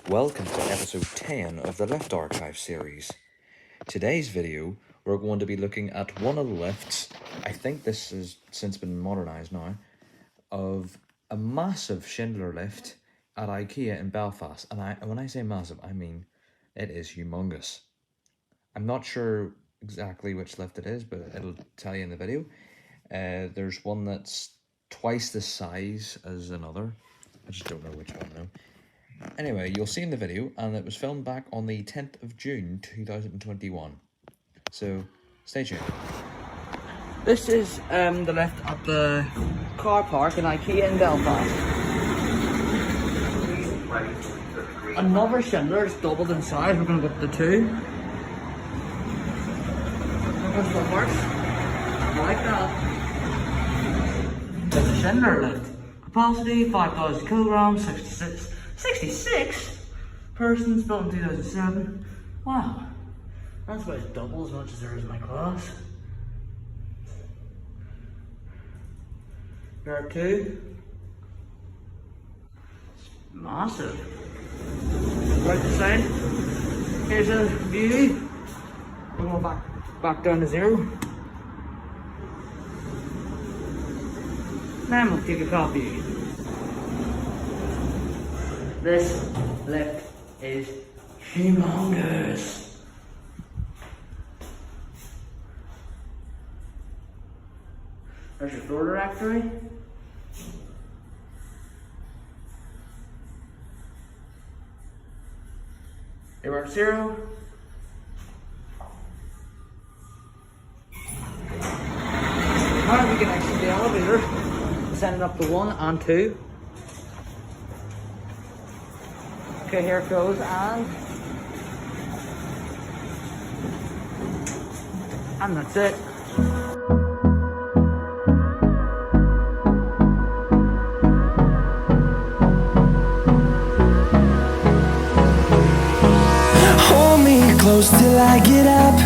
Welcome to episode 10 of the Lift Archive series. Today's video, we're going to be looking at one of the lifts, I think this has since been modernised now, of a massive Schindler lift at IKEA in Belfast. And when I say massive, I mean it is humongous. I'm not sure exactly which lift it is, but it'll tell you in the video. There's one that's twice the size as another. I just don't know which one though. Anyway, you'll see in the video, and it was filmed back on the 10th of June 2021. So, stay tuned. This is the lift at the car park in IKEA in Belfast. Another Schindler is doubled in size. We're going to go up to 2. That's what works. I like that. It's a Schindler lift. Capacity 5,000 kilograms, 66 persons, built in 2007. Wow, that's about double as much as there is in my class. There are 2. It's massive. Right to side. Here's a view. We're going back down to 0. Now we'll take a coffee. This lift is humongous. There's your floor directory. Here we're at 0. Now we can exit the elevator, send it up to 1 and 2. Okay, here it goes, and that's it. Hold me close till I get up.